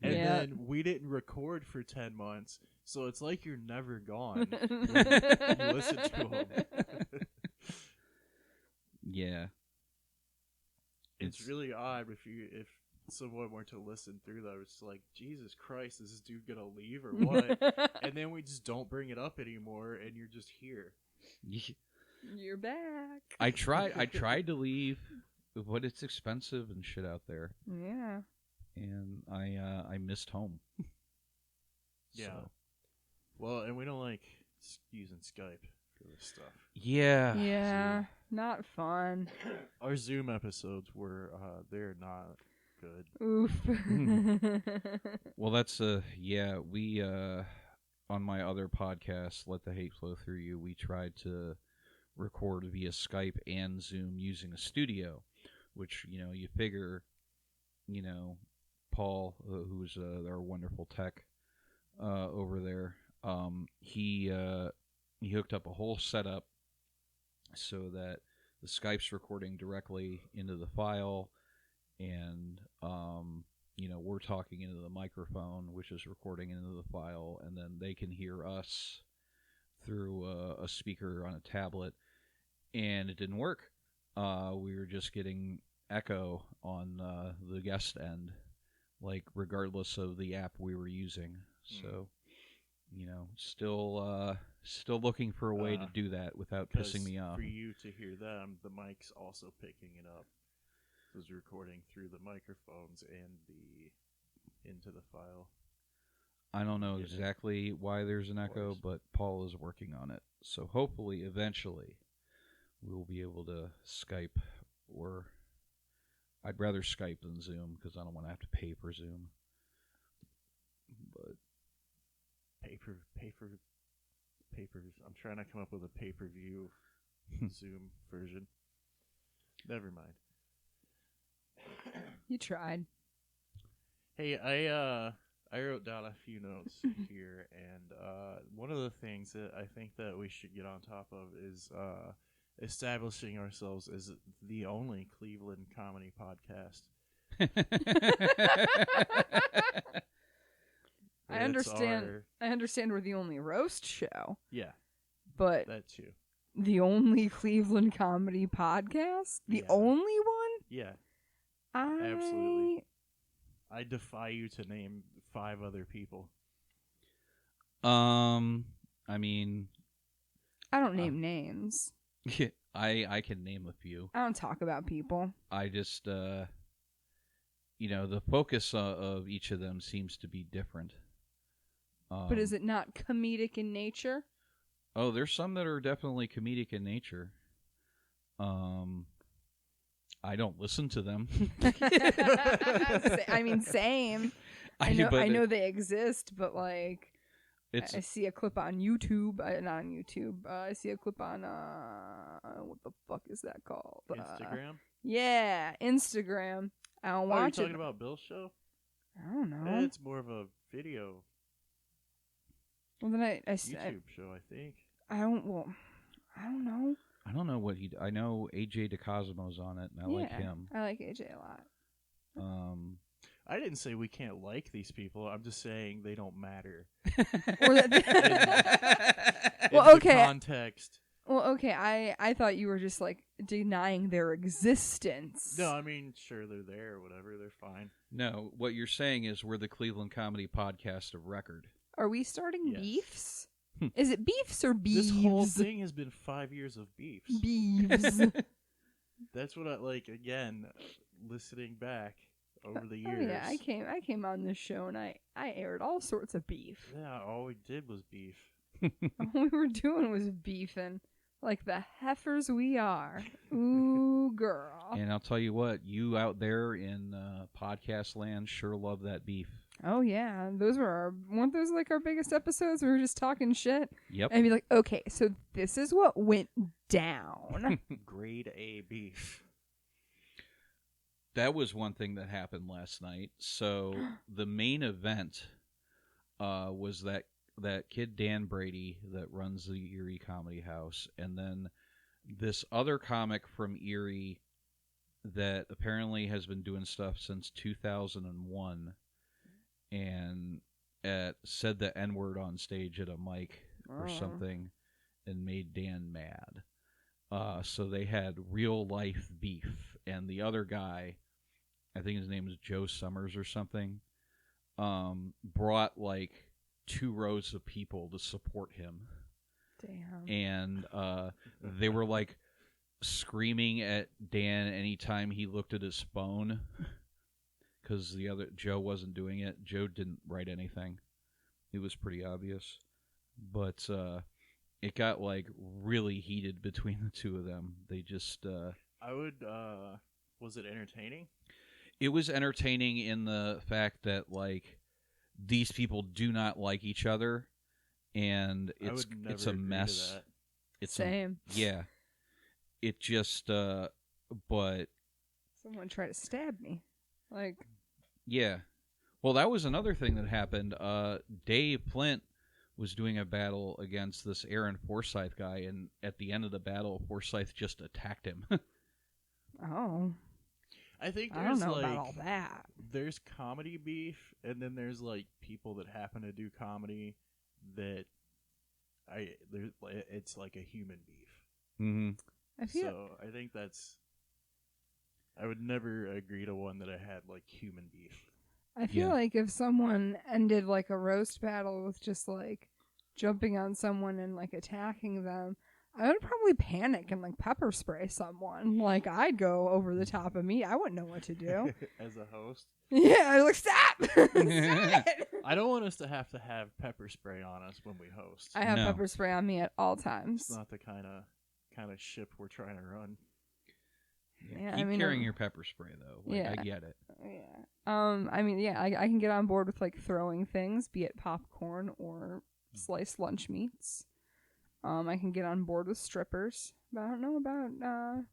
And then we didn't record for 10 months. So it's like you're never gone when you listen to them. Yeah. It's really odd if someone were to listen through that. It's like, Jesus Christ, is this dude going to leave or what? And then we just don't bring it up anymore, and you're just here. You're back. I tried to leave, but it's expensive and shit out there. Yeah. And I missed home. Yeah. So. Well, and we don't like using Skype for this stuff. Yeah. Yeah. Not fun. Our Zoom episodes were they're not good. Oof. Well, that's we on my other podcast, Let the Hate Flow Through You, we tried to record via Skype and Zoom using a studio, which, you know, you figure, you know, Paul, who's our wonderful tech over there, he hooked up a whole setup so that the Skype's recording directly into the file, and you know, we're talking into the microphone, which is recording into the file, and then they can hear us through a speaker on a tablet, and it didn't work. We were just getting echo on the guest end, like, regardless of the app we were using. So, you know, still looking for a way to do that without pissing me off. For you to hear them, the mic's also picking it up. It was recording through the microphones and into the file. I don't know exactly why there's an echo, but Paul is working on it. So hopefully, eventually, we'll be able to Skype, or I'd rather Skype than Zoom because I don't want to have to pay for Zoom. But papers. I'm trying to come up with a pay-per-view Zoom version. Never mind. You tried. Hey, I wrote down a few notes here, and one of the things that I think that we should get on top of is establishing ourselves as the only Cleveland comedy podcast. I understand. I understand we're the only roast show. Yeah, but that too. The only Cleveland comedy podcast. The only one. Yeah, absolutely. I defy you to name 5 other people. I mean, I don't name names. I can name a few. I don't talk about people. I just, the focus of each of them seems to be different. But is it not comedic in nature? Oh, there's some that are definitely comedic in nature. I don't listen to them. I mean, same. I know they exist, but like, I see a clip on YouTube. Not on YouTube. I see a clip on what the fuck is that called? Instagram. Yeah, Instagram. I don't watch it. Are you talking about Bill's show? I don't know. Yeah, it's more of a video. Well, then YouTube show, I think. I don't know. I don't know what I know AJ DeCosmo's on it, and I like him. I like AJ a lot. I didn't say we can't like these people. I'm just saying they don't matter. Well, okay. The context. Well, okay. I thought you were just like denying their existence. No, I mean, sure, they're there or whatever. They're fine. No, what you're saying is we're the Cleveland Comedy Podcast of record. Are we starting beefs? Is it beefs or beeves? This whole thing has been 5 years of beefs. Beeves. That's what I like. Again, listening back over the years. Oh yeah, I came on this show and I aired all sorts of beef. Yeah, all we did was beef. All we were doing was beefing, like the heifers we are. Ooh, girl. And I'll tell you what, you out there in podcast land sure love that beef. Oh yeah, weren't those like our biggest episodes? We were just talking shit. Yep. And be like, okay, so this is what went down. Grade A beef. That was one thing that happened last night. So the main event was that kid Dan Brady that runs the Erie Comedy House, and then this other comic from Erie that apparently has been doing stuff since 2001. And said the N-word on stage at a mic or something and made Dan mad. So they had real life beef. And the other guy, I think his name is Joe Summers or something, brought like 2 rows of people to support him. Damn. And they were like screaming at Dan anytime he looked at his phone. Because the other Joe wasn't doing it. Joe didn't write anything. It was pretty obvious. But it got like really heated between the two of them. They just was it entertaining? It was entertaining in the fact that like these people do not like each other, and it's a mess. It's same. Yeah. It just but someone tried to stab me. Like, yeah. Well, that was another thing that happened. Dave Plint was doing a battle against this Aaron Forsyth guy, and at the end of the battle, Forsyth just attacked him. Oh. I think I don't know about all that. There's comedy beef, and then there's like people that happen to do comedy that it's like a human beef. Mm-hmm. I think that's. I would never agree to one that I had like human beef. I feel like if someone ended like a roast battle with just like jumping on someone and like attacking them, I would probably panic and like pepper spray someone. Like I'd go over the top of me. I wouldn't know what to do. As a host? Yeah, I was like, stop! I don't want us to have pepper spray on us when we host. I have pepper spray on me at all times. It's not the kind of ship we're trying to run. Yeah, keep carrying your pepper spray though. Like, I get it. Yeah. I can get on board with like throwing things, be it popcorn or sliced lunch meats. I can get on board with strippers, but I don't know about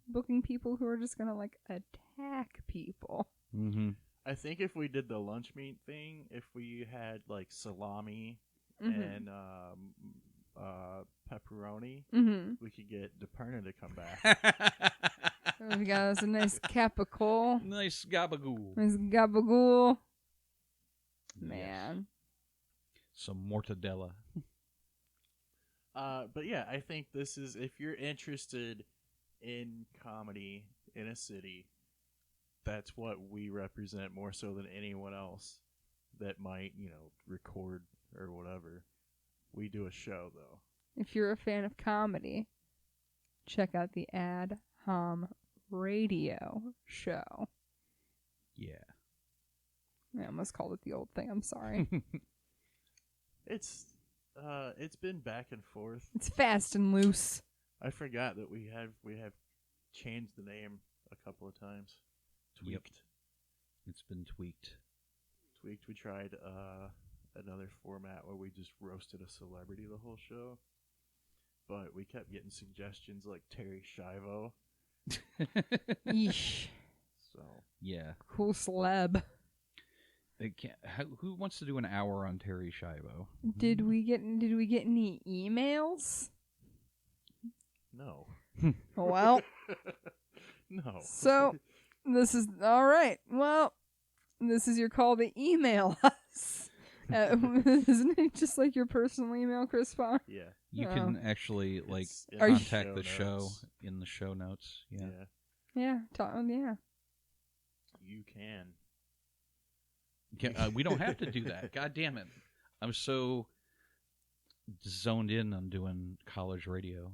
booking people who are just gonna like attack people. Mm-hmm. I think if we did the lunch meat thing, if we had like salami and pepperoni, we could get DePerna to come back. We got us a nice capicola. Nice gabagool. Nice gabagool. Man. Some mortadella. But yeah, I think this is, if you're interested in comedy in a city, that's what we represent more so than anyone else that might, record or whatever. We do a show, though. If you're a fan of comedy, check out the Ad Hom Radio show. Yeah. I almost called it the old thing. I'm sorry. It's been back and forth. It's fast and loose. I forgot that we have changed the name a couple of times. Tweaked. Yep. It's been tweaked. We tried another format where we just roasted a celebrity the whole show, but we kept getting suggestions like Terry Schiavo. Yeesh. So yeah, cool celeb. Who wants to do an hour on Terry Schiavo? Did we get any emails? No. Well. No. So this is all right. Well, this is your call to email us. Isn't it just like your personal email, Chris Farr? Yeah. You can actually contact the show in the show notes. Yeah. Yeah. Yeah. You can. We don't have to do that. God damn it. I'm so zoned in on doing college radio.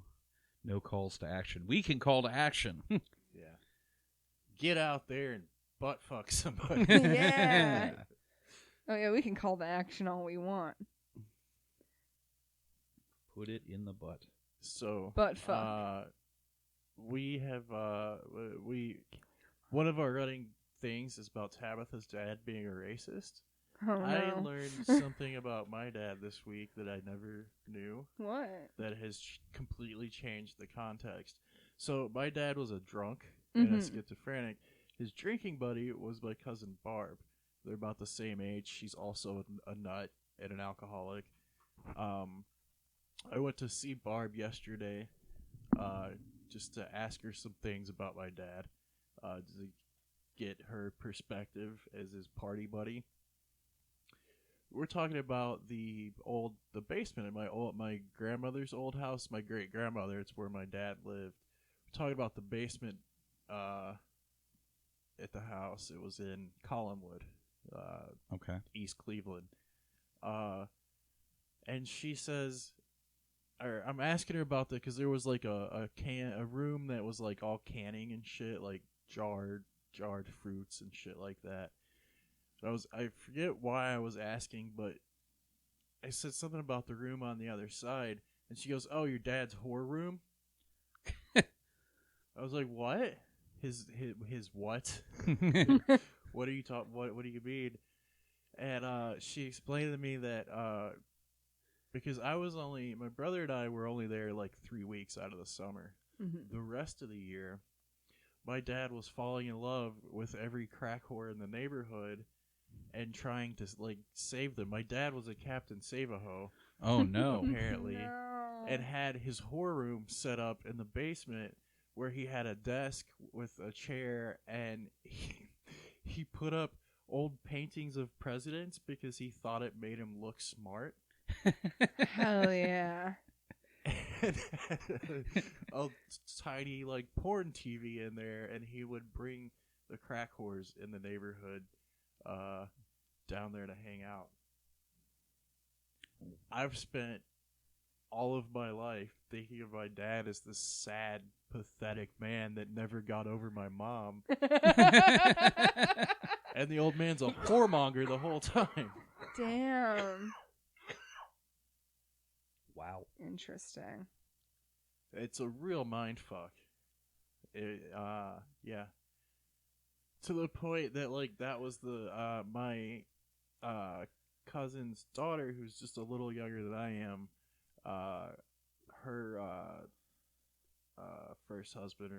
No calls to action. We can call to action. Yeah. Get out there and butt fuck somebody. Yeah. Oh, yeah, we can call to action all we want. Put it in the butt. So, butt fuck. We have, one of our running things is about Tabitha's dad being a racist. Oh, no. I learned something about my dad this week that I never knew. What? That has completely changed the context. So my dad was a drunk and a schizophrenic. His drinking buddy was my cousin Barb. They're about the same age. She's also a nut and an alcoholic. I went to see Barb yesterday just to ask her some things about my dad. To get her perspective as his party buddy. We're talking about the basement in my grandmother's old house, my great grandmother. It's where my dad lived. We're talking about the basement at the house. It was in Collinwood, East Cleveland. And she says, or I'm asking her about that because there was like a room that was like all canning and shit, like jarred fruits and shit like that. I forget why I was asking, but I said something about the room on the other side, and she goes, "Oh, your dad's whore room." I was like, "What? His what? What are you talking? What do you mean?" And she explained to me that because my brother and I were only there like 3 weeks out of the summer. Mm-hmm. The rest of the year, my dad was falling in love with every crack whore in the neighborhood and trying to save them. My dad was a Captain Save-A-Ho. Oh no! Apparently, No. And had his whore room set up in the basement where he had a desk with a chair, and he put up old paintings of presidents because he thought it made him look smart. Hell yeah. And had a tiny porn TV in there, and he would bring the crack whores in the neighborhood down there to hang out. I've spent all of my life thinking of my dad as this sad, pathetic man that never got over my mom. And the old man's a whoremonger the whole time. Damn. Wow. Interesting. It's a real mind fuck. Yeah. To the point that that was my cousin's daughter, who's just a little younger than I am. Her first husband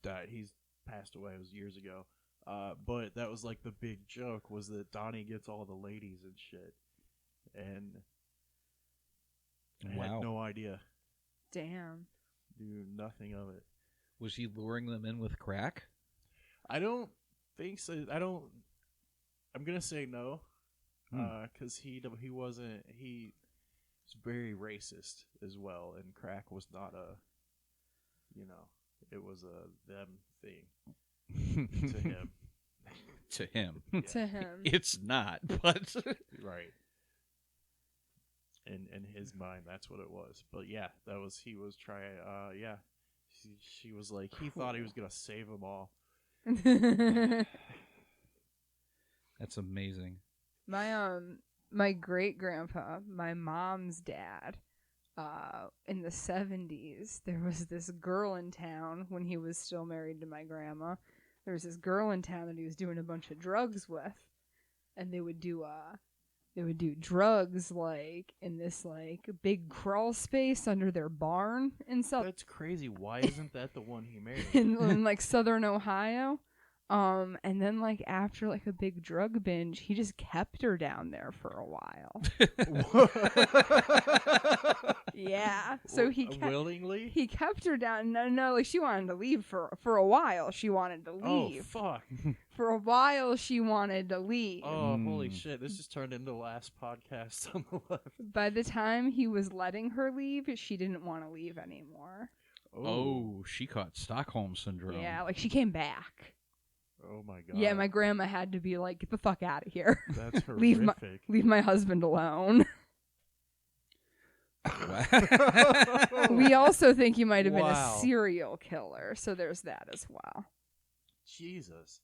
died. He's passed away. It was years ago. But that was the big joke was that Donnie gets all the ladies and shit. And I had no idea. Damn. Knew nothing of it. Was he luring them in with crack? I don't think so. I'm gonna say no, because he wasn't. He was very racist as well, and crack was not a. It was a them thing to him. To him. Yeah. To him. It's not, but Right. In his mind, that's what it was. But yeah, he was trying. Yeah, she was like, he thought he was gonna save them all. That's amazing. My great grandpa, my mom's dad, in the 70s, there was this girl in town when he was still married to my grandma. There was this girl in town that he was doing a bunch of drugs with, and they would do drugs like in this like big crawl space under their barn in South. That's crazy. Why isn't that the one he married? in like southern Ohio. And then like after like a big drug binge, he just kept her down there for a while. Yeah. So he kept, willingly? He kept her down. No, like she wanted to leave for a while. She wanted to leave. Oh fuck. For a while she wanted to leave. Oh holy shit. This just turned into the last podcast on the left. By the time he was letting her leave, she didn't want to leave anymore. Oh, she caught Stockholm Syndrome. Yeah, like she came back. Oh my god. Yeah, my grandma had to be like, get the fuck out of here. That's horrific. leave my husband alone. We also think he might have been a serial killer, so there's that as well. Jesus.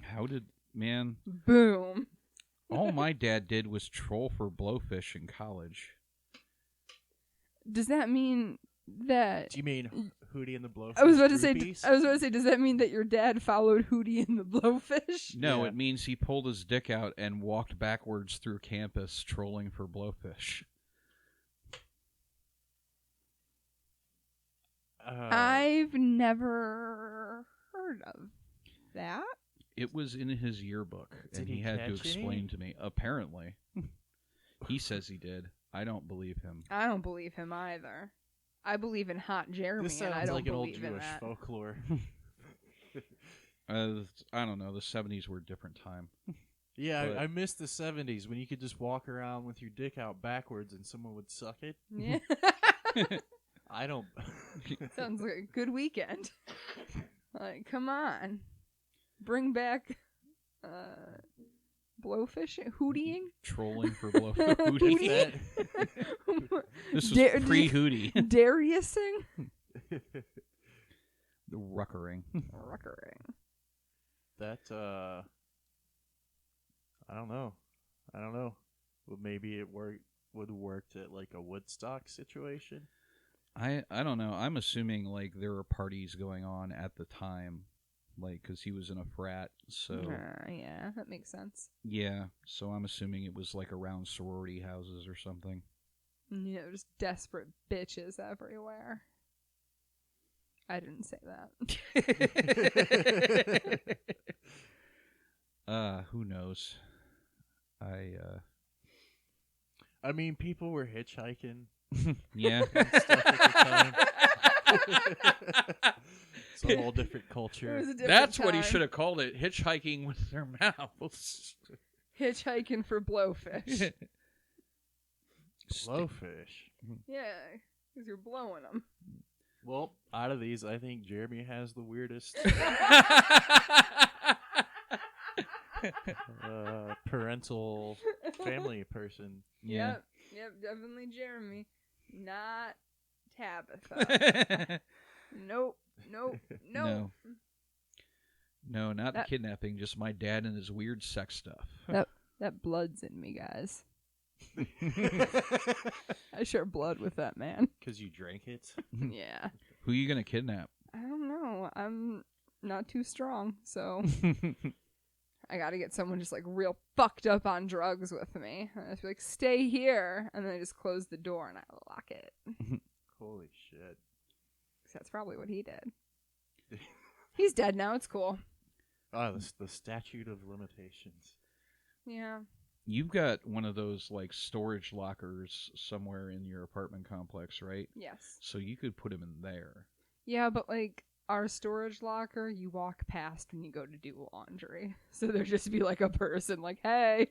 How did, man? Boom. All my dad did was troll for blowfish in college. Does that mean that... Do you mean Hootie and the Blowfish? I was about to say, does that mean that your dad followed Hootie and the Blowfish? No, it means he pulled his dick out and walked backwards through campus trolling for blowfish. I've never heard of that. It was in his yearbook, and he had to explain to me. Apparently. He says he did. I don't believe him. I don't believe him either. I believe in Hot Jeremy, This and I sounds don't like an old believe in Jewish that. folklore. I don't know. The 70s were a different time. Yeah, But- I miss the 70s when you could just walk around with your dick out backwards and someone would suck it. Yeah. I don't. Sounds like a good weekend. Like, come on. Bring back blowfish, hootieing? Trolling for blowfish. This was pre-Hootie. Dariusing? The ruckering. Ruckering. That, I don't know. Well, maybe it would worked at like a Woodstock situation. I don't know. I'm assuming like there were parties going on at the time, like because he was in a frat. So yeah, that makes sense. yeah, so I'm assuming it was like around sorority houses or something. You know, just desperate bitches everywhere. I didn't say that. Who knows? I mean, people were hitchhiking. Yeah. And stuff at the time. It's a whole different culture. That's what he should have called it. Hitchhiking with their mouths. Hitchhiking for blowfish. Blowfish. Yeah, because you're blowing them. Well, out of these, I think Jeremy has the weirdest parental family person. Yeah. Yep, definitely Jeremy. Not Tabitha. Nope. No, not the kidnapping, just my dad and his weird sex stuff. That blood's in me, guys. I share blood with that man. Because you drank it? Yeah. Who are you going to kidnap? I don't know. I'm not too strong, so I gotta get someone just like real fucked up on drugs with me. And I just be like, stay here, and then I just close the door and I lock it. Holy shit. That's probably what he did. He's dead now. It's cool. Oh, the statute of limitations. Yeah. You've got one of those like storage lockers somewhere in your apartment complex, right? Yes. So you could put him in there. Yeah, but like our storage locker, you walk past when you go to do laundry. So there'd just be like a person like, hey.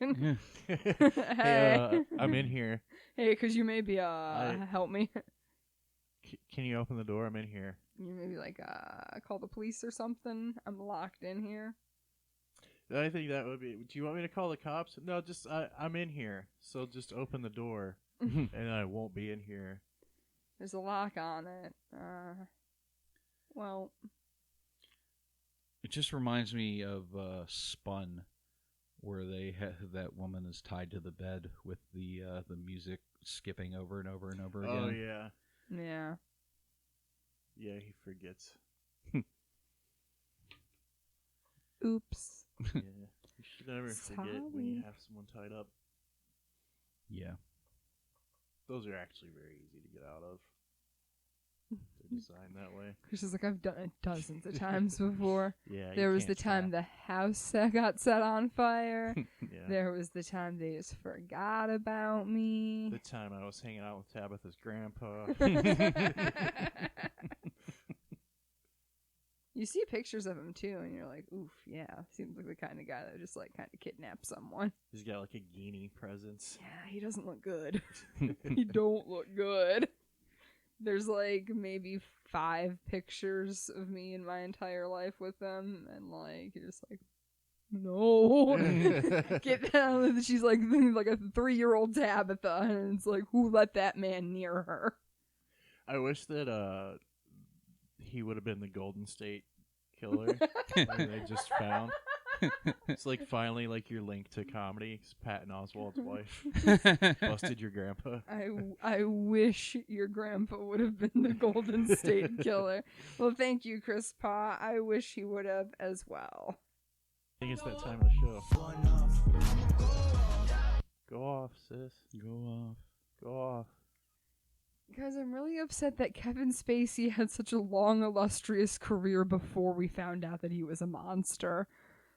Hey, I'm in here. Hey, could you maybe help me? Can you open the door? I'm in here. You maybe like call the police or something. I'm locked in here. I think that would be. Do you want me to call the cops? No, just I'm in here. So just open the door, and I won't be in here. There's a lock on it. Well, it just reminds me of Spun, where they that woman is tied to the bed with the music skipping over and over and over again. Oh yeah. Yeah. Yeah, he forgets. Oops. Yeah, you should never forget when you have someone tied up. Yeah. Those are actually very easy to get out of. They're designed that way. Chris is like, I've done it dozens of times before. Yeah. There was the time the house got set on fire. Yeah. There was the time they just forgot about me. The time I was hanging out with Tabitha's grandpa. You see pictures of him too, and you're like, oof, yeah, seems like the kind of guy that just like kind of kidnaps someone. He's got like a Guinea presence. Yeah, he doesn't look good. He don't look good. There's like maybe 5 pictures of me in my entire life with them, and like you're just like, no, get down. She's like a 3-year-old Tabitha, and it's like, who let that man near her? I wish that he would have been the Golden State Killer that they just found. It's like finally like your link to comedy. It's Patton Oswalt's wife busted your grandpa. I wish your grandpa would have been the Golden State Killer. Well, thank you, Chris Pa. I wish he would have as well. I think it's that time of the show. Go off, sis. Go off. Go off. Guys, I'm really upset that Kevin Spacey had such a long, illustrious career before we found out that he was a monster.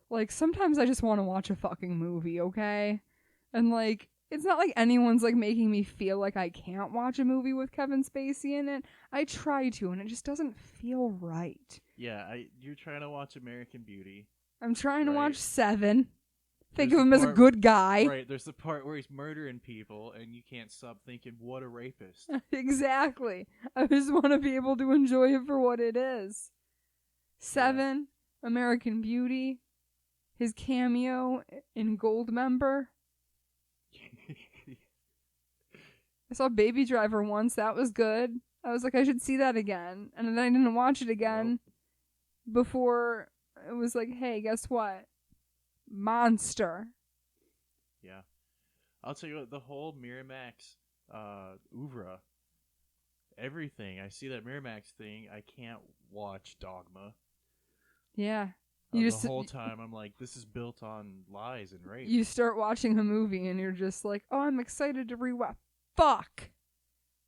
Like, sometimes I just want to watch a fucking movie, okay? And, like, it's not like anyone's, like, making me feel like I can't watch a movie with Kevin Spacey in it. I try to, and it just doesn't feel right. Yeah, you're trying to watch American Beauty. I'm trying to Right. watch Seven. Think There's of him the as a part- good guy. Right, there's the part where he's murdering people, and you can't stop thinking, what a rapist. Exactly. I just want to be able to enjoy it for what it is. Seven, American Beauty, his cameo in Goldmember. I saw Baby Driver once. That was good. I was like, I should see that again. And then I didn't watch it again before it was like, hey, guess what? Monster. Yeah. I'll tell you what, the whole Miramax oeuvre, everything. I see that Miramax thing, I can't watch Dogma. Yeah. The whole time I'm like, this is built on lies and rape. You start watching a movie and you're just like, oh, I'm excited to rewatch. Fuck.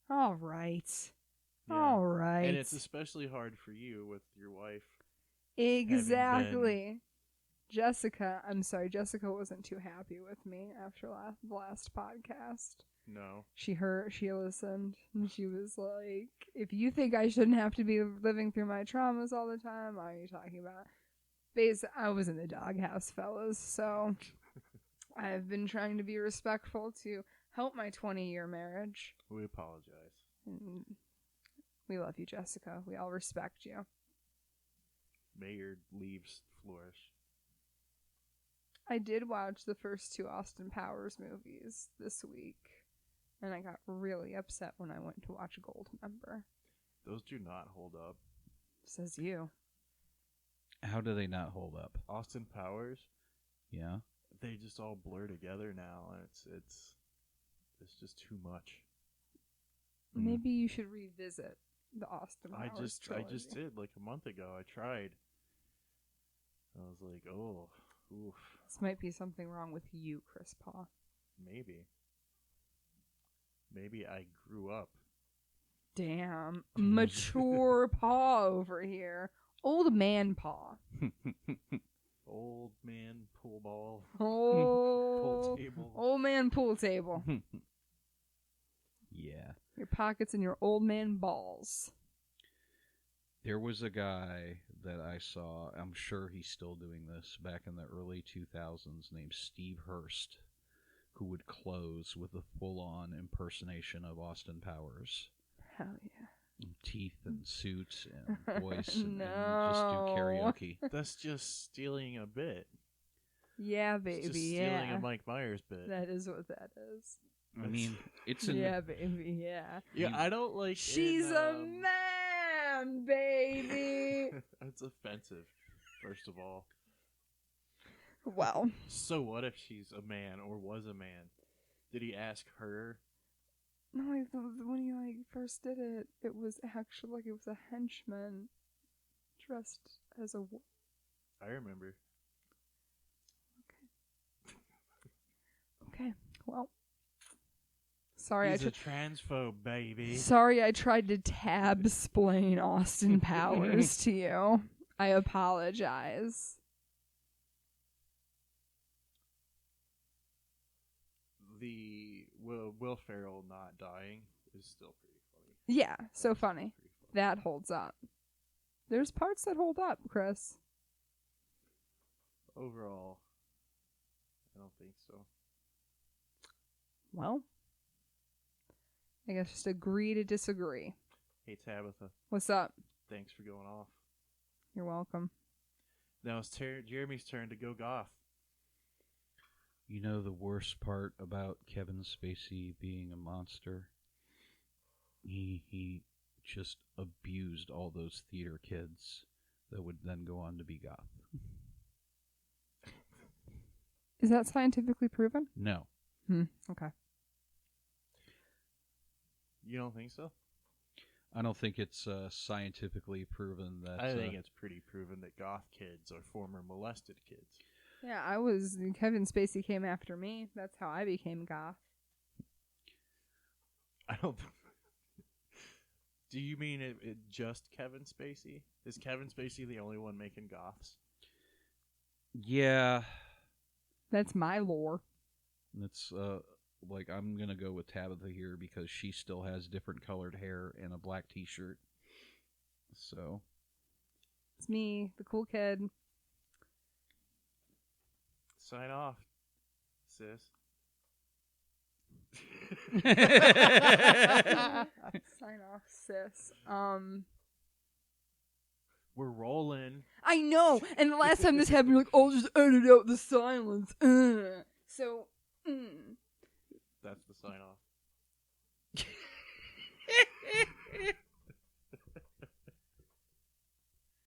All right. Yeah. All right. And it's especially hard for you with your wife. Exactly. Jessica Jessica wasn't too happy with me after the last podcast. No. She listened, and she was like, if you think I shouldn't have to be living through my traumas all the time, what are you talking about? I was in the doghouse, fellas, so I've been trying to be respectful to help my 20-year marriage. We apologize. And we love you, Jessica. We all respect you. May your leaves flourish. I did watch the first 2 Austin Powers movies this week, and I got really upset when I went to watch Goldmember. Those do not hold up. Says you. How do they not hold up? Austin Powers? Yeah. They just all blur together now, and it's just too much. Maybe you should revisit the Austin Powers trilogy. I just did like a month ago. I tried. I was like, oh, oof. This might be something wrong with you, Chris Paw. Maybe I grew up. Damn. Mature Paw over here. Old man Paw. Old man pool ball. Pool table. Old man pool table. Yeah. Your pockets and your old man balls. There was a guy that I saw, I'm sure he's still doing this, back in the early 2000s, named Steve Hurst, who would close with a full-on impersonation of Austin Powers. Hell yeah. Teeth and suit and voice and just do karaoke. That's just stealing a bit. Yeah, baby, It's just stealing yeah. a Mike Myers bit. That is what that is. I mean, it's yeah, baby, yeah. Yeah, I don't like. She's a man, baby. That's offensive. First of all. Well. So what if she's a man or was a man? Did he ask her? No, like when he first did it, it was actually like it was a henchman dressed as a. I remember. Okay. Well. Sorry, He's a transphobe, baby. Sorry, I tried to tab-splain Austin Powers to you. I apologize. The Will Ferrell not dying is still pretty funny. Yeah, so funny. That holds up. There's parts that hold up, Chris. Overall, I don't think so. Well, I guess just agree to disagree. Hey, Tabitha. What's up? Thanks for going off. You're welcome. Now it's Jeremy's turn to go goth. You know the worst part about Kevin Spacey being a monster? He just abused all those theater kids that would then go on to be goth. Is that scientifically proven? No. Okay. You don't think so? I don't think it's scientifically proven that... I think it's pretty proven that goth kids are former molested kids. Yeah, Kevin Spacey came after me. That's how I became goth. I don't... Do you mean it just Kevin Spacey? Is Kevin Spacey the only one making goths? Yeah. That's my lore. It's, I'm going to go with Tabitha here because she still has different colored hair and a black t-shirt. So. It's me, the cool kid. Sign off, sis. Sign off, sis. We're rolling. I know. And the last time this happened, you're like, "Oh, just edit out the silence." So. That's the sign off.